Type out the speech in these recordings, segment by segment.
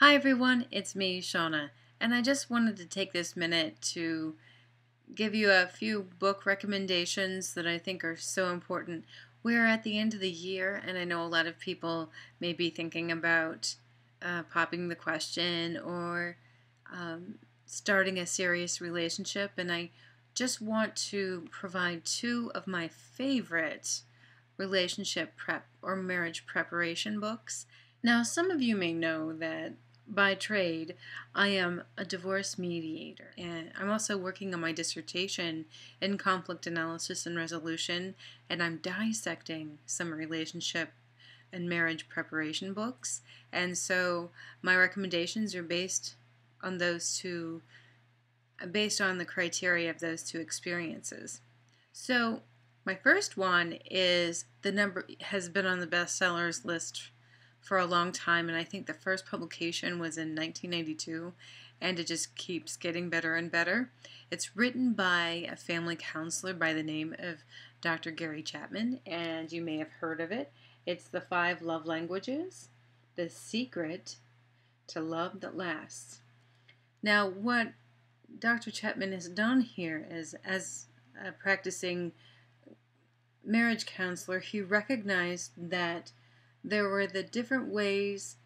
Hi everyone, it's me, Shauna, and I just wanted to take this minute to give you a few book recommendations that I think are so important. We're at the end of the year, and I know a lot of people may be thinking about popping the question or starting a serious relationship, and I just want to provide two of my favorite relationship prep or marriage preparation books. Now, some of you may know that by trade, I am a divorce mediator, and I'm also working on my dissertation in conflict analysis and resolution, and I'm dissecting some relationship and marriage preparation books. And so my recommendations are based on the criteria of those two experiences. So my first one is has been on the bestsellers list for a long time, and I think the first publication was in 1992, and it just keeps getting better and better. It's written by a family counselor by the name of Dr. Gary Chapman, and you may have heard of it. It's The 5 Love Languages, The Secret to Love That Lasts. Now, what Dr. Chapman has done here is, as a practicing marriage counselor, he recognized that there were the different ways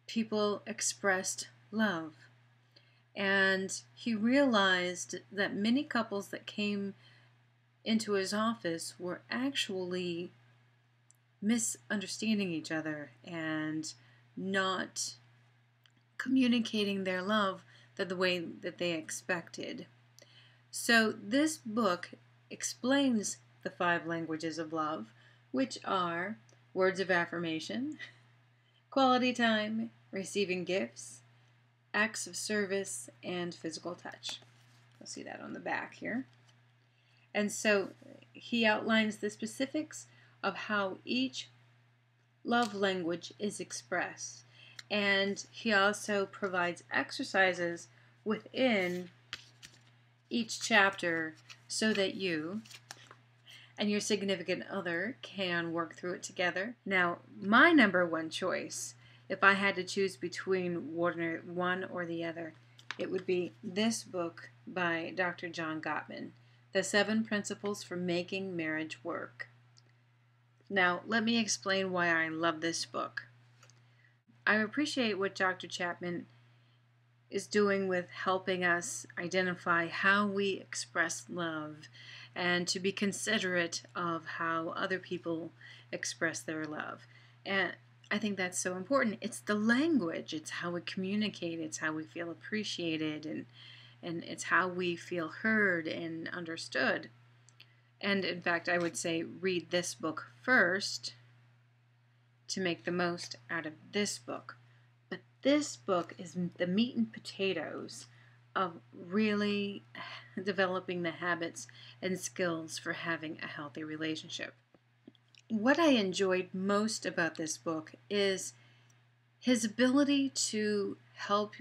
people expressed love. And he realized that many couples that came into his office were actually misunderstanding each other and not communicating their love the way that they expected. So this book explains the 5 languages of love, which are words of affirmation, quality time, receiving gifts, acts of service, and physical touch. You'll see that on the back here. And so he outlines the specifics of how each love language is expressed. And he also provides exercises within each chapter so that you and your significant other can work through it together. Now, my number one choice, if I had to choose between one or the other, it would be this book by Dr. John Gottman, The 7 Principles for Making Marriage Work. Now, let me explain why I love this book. I appreciate what Dr. Chapman is doing with helping us identify how we express love and to be considerate of how other people express their love. And I think that's so important. It's the language, it's how we communicate, it's how we feel appreciated, and it's how we feel heard and understood. And in fact, I would say read this book first to make the most out of this book. But this book is the meat and potatoes of really developing the habits and skills for having a healthy relationship. What I enjoyed most about this book is his ability to help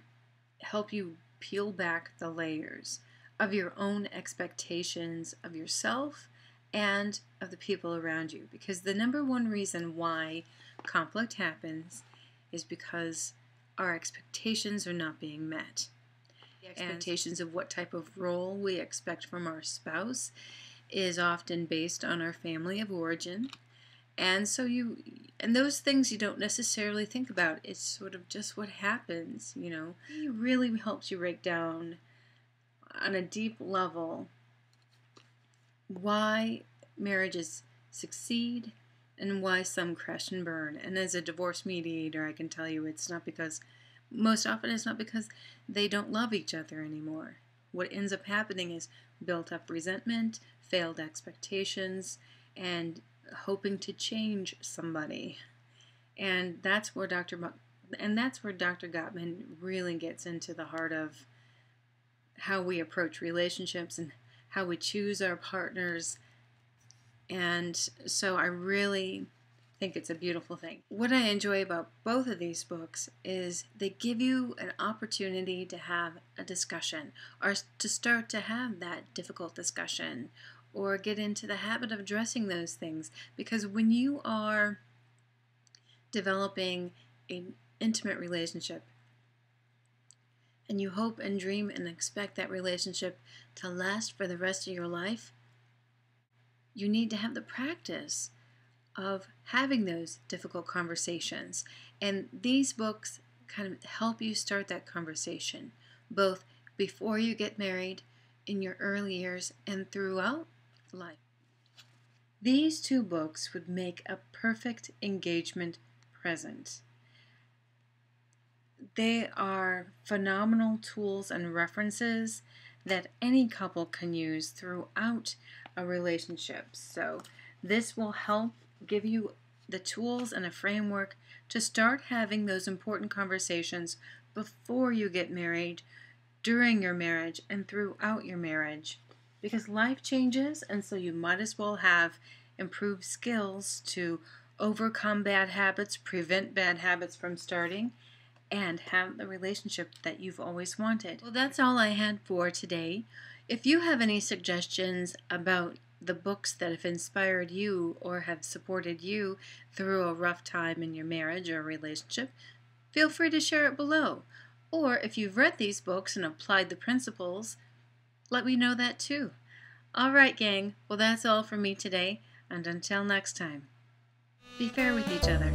you peel back the layers of your own expectations of yourself and of the people around you. Because the number one reason why conflict happens is because our expectations are not being met. The expectations of what type of role we expect from our spouse is often based on our family of origin. And so those things you don't necessarily think about. It's sort of just what happens, you know. It really helps you break down on a deep level why marriages succeed and why some crash and burn. And as a divorce mediator, I can tell you most often it's not because they don't love each other anymore. What ends up happening is built up resentment, failed expectations, and hoping to change somebody. And that's where Dr. Gottman really gets into the heart of how we approach relationships and how we choose our partners. And so I really think it's a beautiful thing. What I enjoy about both of these books is they give you an opportunity to have a discussion or to start to have that difficult discussion or get into the habit of addressing those things. Because when you are developing an intimate relationship, and you hope and dream and expect that relationship to last for the rest of your life, you need to have the practice of having those difficult conversations. And these books kind of help you start that conversation, both before you get married, in your early years, and throughout life. These two books would make a perfect engagement present. They are phenomenal tools and references that any couple can use throughout a relationship. So this will help give you the tools and a framework to start having those important conversations before you get married, during your marriage, and throughout your marriage. Because life changes, and so you might as well have improved skills to overcome bad habits, prevent bad habits from starting, and have the relationship that you've always wanted. Well, that's all I had for today. If you have any suggestions about the books that have inspired you or have supported you through a rough time in your marriage or relationship, feel free to share it below. Or if you've read these books and applied the principles, let me know that too. All right, gang. Well, that's all for me today, and until next time, be fair with each other.